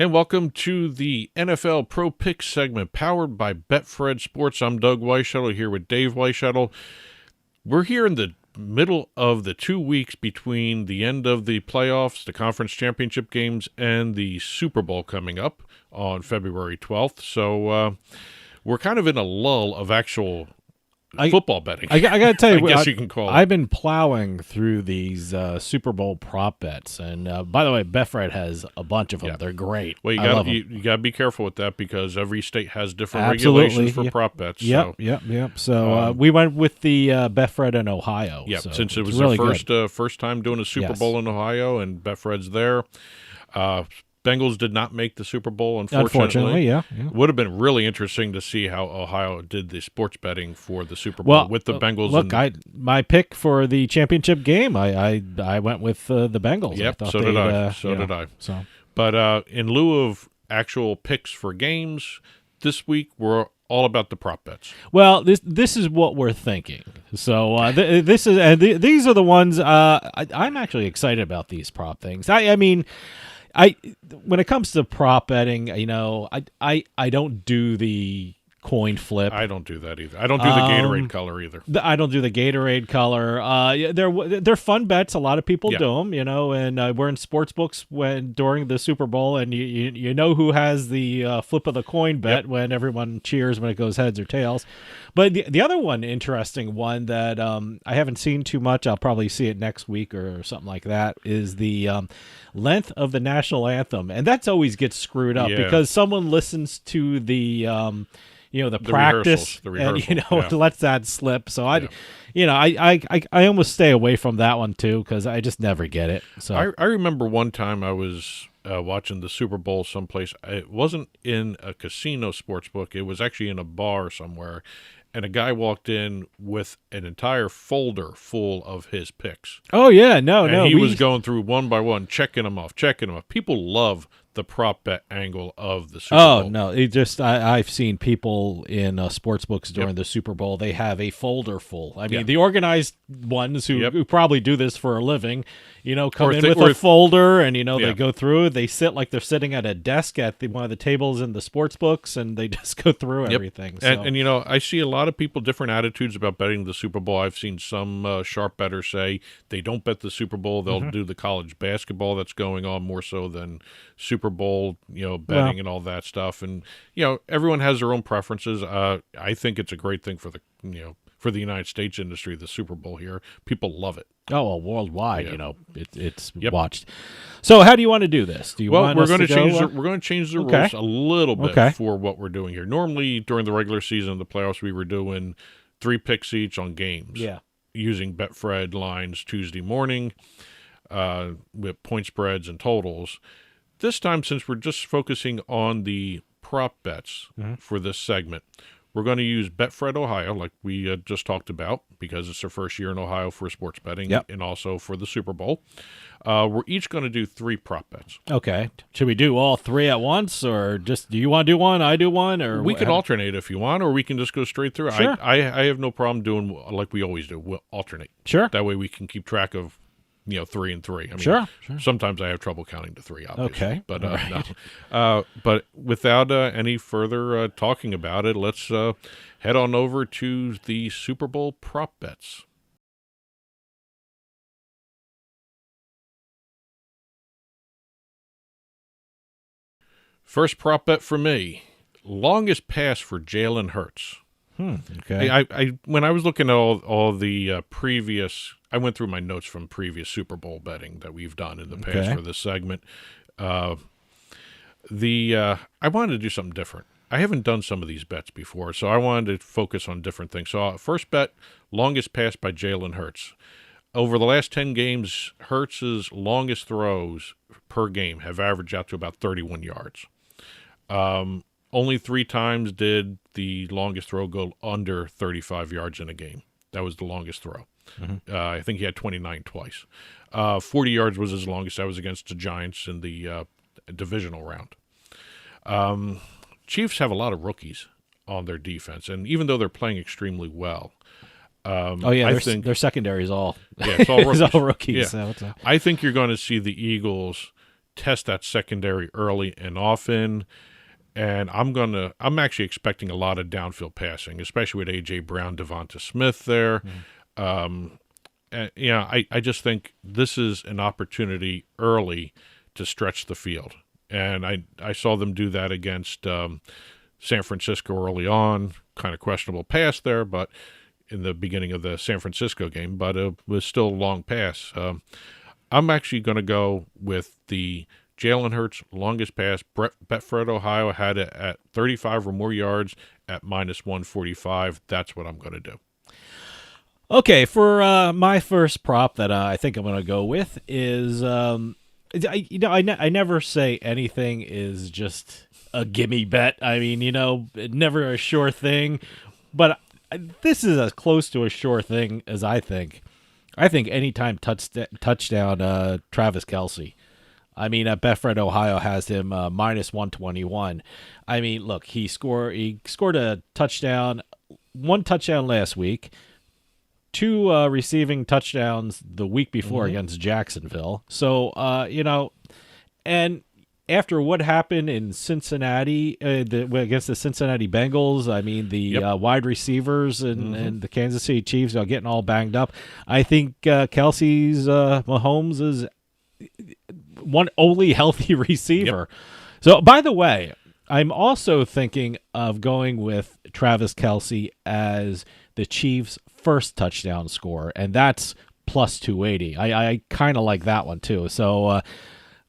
And welcome to the NFL Pro Pick segment powered by BetfredSports. I'm Doug Weishuttle here with Dave Weishuttle. We're here in the middle of the 2 weeks between the end of the playoffs, the conference championship games, and the Super Bowl coming up on February 12th. So we're kind of in a lull of actual football betting. I got to tell you, I guess you can call it. I've been plowing through these Super Bowl prop bets, and by the way, Betfred has a bunch of them. Yeah. They're great. Well, you got to be careful with that because every state has different Absolutely. regulations for prop bets. Yep. So we went with the Betfred in Ohio. Yeah, so since it was really their first time doing a Super Bowl in Ohio, and Betfred's there. Bengals did not make the Super Bowl, unfortunately. Yeah. Would have been really interesting to see how Ohio did the sports betting for the Super Bowl with the Bengals. Look, my pick for the championship game, I went with the Bengals. Yep, so did I. So, but in lieu of actual picks for games, this week we're all about the prop bets. Well, this is what we're thinking. So these are the ones I'm actually excited about. These prop things. I mean. When it comes to prop betting, I don't do the coin flip. I don't do that either. I don't do the Gatorade color either. I don't do the Gatorade color. They're fun bets. A lot of people do them, and we're in sports books during the Super Bowl, and you know who has the flip of the coin bet when everyone cheers when it goes heads or tails. But the other one, interesting one that I haven't seen too much, I'll probably see it next week or something like that, is the length of the national anthem. And that's always gets screwed up because someone listens to the practice and lets that slip. So I almost stay away from that one too because I just never get it. So I remember one time I was watching the Super Bowl someplace. It wasn't in a casino sports book. It was actually in a bar somewhere. And a guy walked in with an entire folder full of his picks. Oh, yeah. No. He was going through one by one, checking them off. People love the prop bet angle of the Super Bowl. Oh, no. I've seen people in sports books during the Super Bowl. They have a folder full. I mean, the organized ones who probably do this for a living, come in with a folder and, they go through. They sit like they're sitting at a desk at one of the tables in the sports books, and they just go through everything. So. And I see a lot of people, different attitudes about betting the Super Bowl. I've seen some sharp bettors say they don't bet the Super Bowl. They'll do the college basketball that's going on more so than Super Bowl, betting and all that stuff. And, everyone has their own preferences. I think it's a great thing for the United States industry, the Super Bowl here. People love it. Oh, well, worldwide, it's watched. So how do you want to do this? Do you want we're us going to change go? we're going to change the rules a little bit for what we're doing here. Normally during the regular season, the playoffs, we were doing 3 picks each on games. Yeah. Using Betfred lines Tuesday morning with point spreads and totals. This time, since we're just focusing on the prop bets for this segment, we're going to use Betfred Ohio, like we just talked about, because it's their first year in Ohio for sports betting and also for the Super Bowl. We're each going to do 3 prop bets. Okay. Should we do all 3 at once, or just do you want to do one, I do one? Or we could alternate if you want, or we can just go straight through. Sure. I have no problem doing like we always do. We'll alternate. Sure. That way we can keep track of 3 and 3. I mean, sure. Sometimes I have trouble counting to 3, obviously. Okay. But right. no. But without any further talking about it, let's head on over to the Super Bowl prop bets. First prop bet for me: longest pass for Jalen Hurts. Okay. I when I was looking at all the previous, I went through my notes from previous Super Bowl betting that we've done in the past for this segment. I wanted to do something different. I haven't done some of these bets before, so I wanted to focus on different things. So first bet, longest pass by Jalen Hurts. Over the last 10 games, Hurts' longest throws per game have averaged out to about 31 yards. Only 3 times did the longest throw go under 35 yards in a game. That was the longest throw. I think he had 29 twice. 40 yards was his longest. That was against the Giants in the divisional round. Chiefs have a lot of rookies on their defense, and even though they're playing extremely well, their secondary is all it's all rookies. it's all rookies. Yeah. So I think you're going to see the Eagles test that secondary early and often. And I'm actually expecting a lot of downfield passing, especially with A.J. Brown, Devonta Smith there. And, I just think this is an opportunity early to stretch the field. And I saw them do that against San Francisco early on. Kind of questionable pass there, but in the beginning of the San Francisco game, but it was still a long pass. I'm actually going to go with the Jalen Hurts longest pass. Betfred, Ohio had it at 35 or more yards at -145. That's what I'm going to do. Okay, for my first prop that I think I'm going to go with is, I never say anything is just a gimme bet. I mean, never a sure thing, but this is as close to a sure thing as I think. I think anytime touchdown, Travis Kelce. I mean, Betfred, Ohio has him -121. I mean, look, he scored a touchdown, one touchdown last week, two receiving touchdowns the week before against Jacksonville. So, and after what happened in Cincinnati against the Cincinnati Bengals, I mean, the wide receivers and the Kansas City Chiefs are getting all banged up. I think Kelce's Mahomes is one only healthy receiver. Yep. So, by the way, I'm also thinking of going with Travis Kelce as the Chiefs' first touchdown scorer, and that's +280. I kind of like that one too. So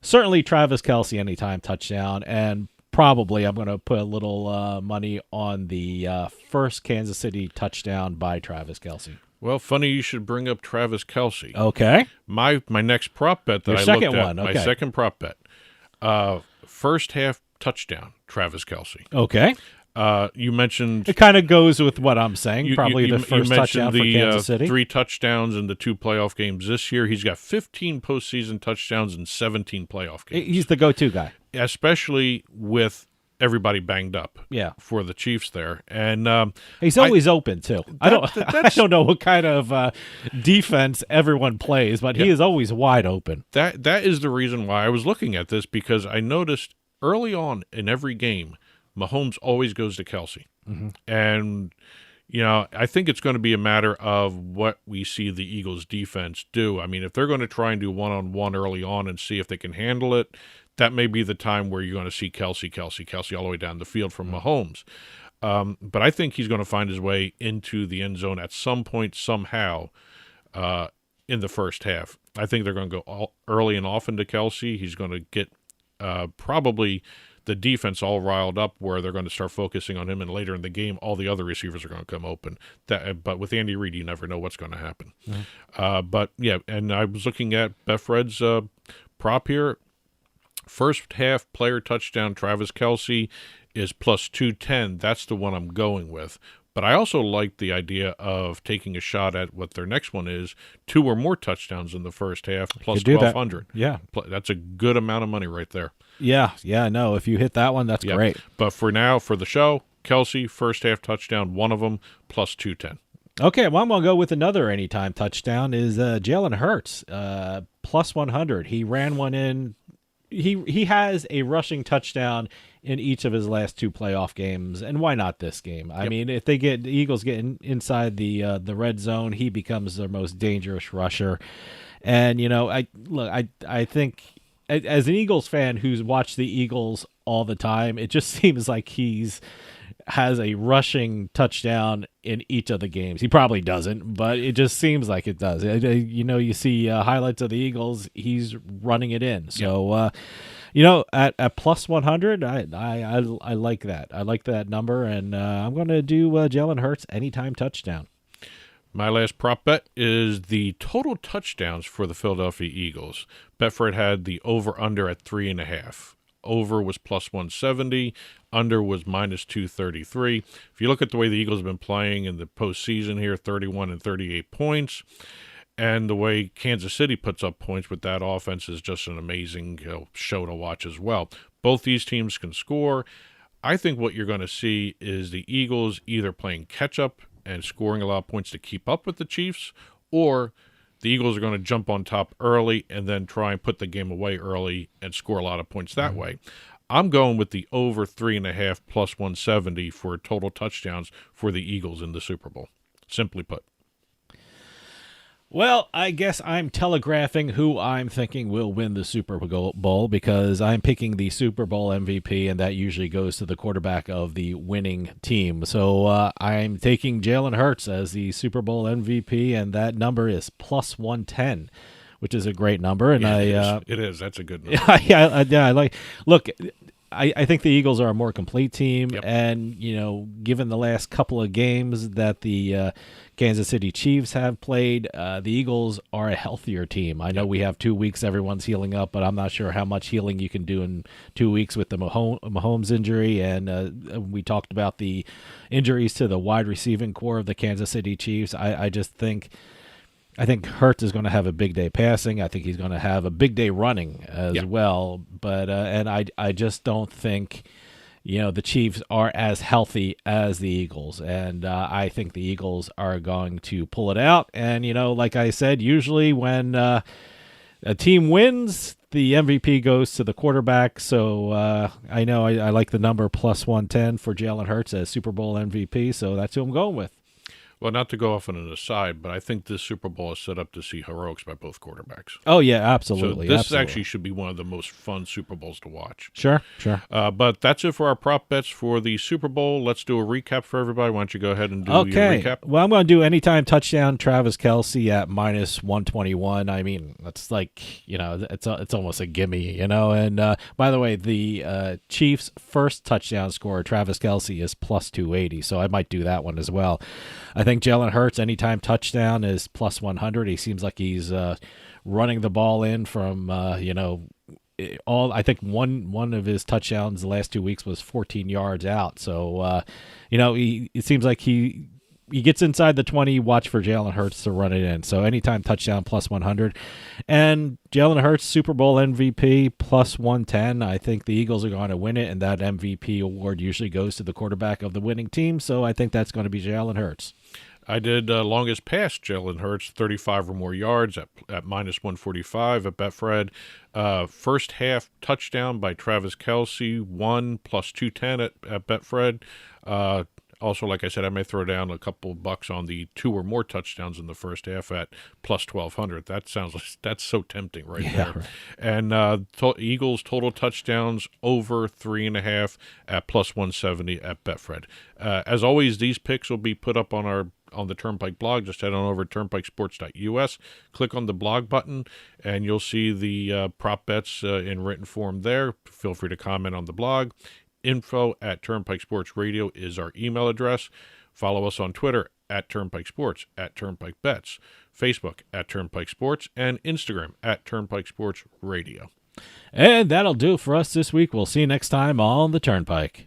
certainly Travis Kelce anytime touchdown, and probably I'm going to put a little money on the first Kansas City touchdown by Travis Kelce. Well, funny you should bring up Travis Kelce. Okay. My next prop bet that Your I second looked at, one, okay. my second prop bet, first half touchdown, Travis Kelce. Okay. You mentioned it kind of goes with what I'm saying. Probably the first touchdown for Kansas City. 3 touchdowns in the 2 playoff games this year. He's got 15 postseason touchdowns in 17 playoff games. He's the go-to guy, especially with everybody banged up. Yeah. For the Chiefs there, and he's always open too. I don't know what kind of defense everyone plays, but he is always wide open. That is the reason why I was looking at this, because I noticed early on in every game, Mahomes always goes to Kelce. And, I think it's going to be a matter of what we see the Eagles defense do. I mean, if they're going to try and do one-on-one early on and see if they can handle it, that may be the time where you're going to see Kelce all the way down the field from Mahomes. But I think he's going to find his way into the end zone at some point, somehow, in the first half. I think they're going to go early and often to Kelce. He's going to get probably the defense all riled up, where they're going to start focusing on him, and later in the game, all the other receivers are going to come open. But with Andy Reid, you never know what's going to happen. But yeah, and I was looking at Betfred's prop here. First half player touchdown, Travis Kelce is +210. That's the one I'm going with. But I also like the idea of taking a shot at what their next one is, 2 or more touchdowns in the first half, +1,200. Yeah. That's a good amount of money right there. Yeah, no, if you hit that one, that's great. But for now, for the show, Kelce, first half touchdown, one of them, +210. Okay, well, I'm going to go with another anytime touchdown is Jalen Hurts, +100. He ran one in. He has a rushing touchdown in each of his last 2 playoff games, and why not this game? I mean, if the Eagles get inside the red zone, he becomes their most dangerous rusher. And I think as an Eagles fan who's watched the Eagles all the time, it just seems like has a rushing touchdown in each of the games. He probably doesn't, but it just seems like it does. You see highlights of the Eagles, he's running it in. So, at +100, I like that. I like that number, and I'm going to do Jalen Hurts anytime touchdown. My last prop bet is the total touchdowns for the Philadelphia Eagles. Betfred had the over-under at 3.5. Over was +170. Under was -233. If you look at the way the Eagles have been playing in the postseason here, 31 and 38 points, and the way Kansas City puts up points with that offense is just an amazing show to watch as well. Both these teams can score. I think what you're going to see is the Eagles either playing catch-up and scoring a lot of points to keep up with the Chiefs, or the Eagles are going to jump on top early and then try and put the game away early and score a lot of points that way. I'm going with the over 3.5 plus 170 for total touchdowns for the Eagles in the Super Bowl. Simply put. Well, I guess I'm telegraphing who I'm thinking will win the Super Bowl because I'm picking the Super Bowl MVP, and that usually goes to the quarterback of the winning team. So I'm taking Jalen Hurts as the Super Bowl MVP, and that number is plus 110, which is a great number. And yeah, it is. That's a good number. I like. Look, I think the Eagles are a more complete team, Yep. and given the last couple of games that the Kansas City Chiefs have played, the Eagles are a healthier team. I know we have 2 weeks, everyone's healing up, but I'm not sure how much healing you can do in 2 weeks with the Mahomes injury, and we talked about the injuries to the wide receiving core of the Kansas City Chiefs. I think Hurts is going to have a big day passing. I think he's going to have a big day running as well. But and I just don't think the Chiefs are as healthy as the Eagles, and I think the Eagles are going to pull it out. And like I said, usually when a team wins, the MVP goes to the quarterback. So I know I like the number plus 110 for Jalen Hurts as Super Bowl MVP. So that's who I'm going with. Well, not to go off on an aside, but I think this Super Bowl is set up to see heroics by both quarterbacks. Oh, yeah, absolutely. So this absolutely. actually should be one of the most fun Super Bowls to watch. Sure. But that's it for our prop bets for the Super Bowl. Let's do a recap for everybody. Why don't you go ahead and do your recap? Well, I'm going to do anytime touchdown Travis Kelce at minus 121. I mean, that's like, it's almost a gimme, And by the way, the Chiefs' first touchdown scorer, Travis Kelce, is plus 280. So I might do that one as well. I think Jalen Hurts, anytime touchdown, is plus 100. He seems like he's running the ball in from, all. I think one of his touchdowns the last 2 weeks was 14 yards out. So, it seems like he gets inside the 20. Watch for Jalen Hurts to run it in. So anytime touchdown plus 100. And Jalen Hurts, Super Bowl MVP plus 110. I think the Eagles are going to win it, and that MVP award usually goes to the quarterback of the winning team. So I think that's going to be Jalen Hurts. I did longest pass Jalen Hurts, 35 or more yards at minus 145 at Betfred. First half touchdown by Travis Kelce, 1 plus 210 at Betfred. Also, like I said, I may throw down a couple bucks on the 2 or more touchdowns in the first half at plus 1,200. That sounds like that's so tempting there. Right. And Eagles total touchdowns over 3.5 at plus 170 at Betfred. As always, these picks will be put up on the Turnpike blog. Just head on over to turnpikesports.us, click on the blog button, and you'll see the prop bets in written form there. Feel free to comment on the blog. Info at Turnpike Sports Radio is our email address. Follow us on Twitter at Turnpike Sports, at Turnpike Bets, Facebook at Turnpike Sports, and Instagram at Turnpike Sports Radio. And that'll do it for us this week. We'll see you next time on the Turnpike.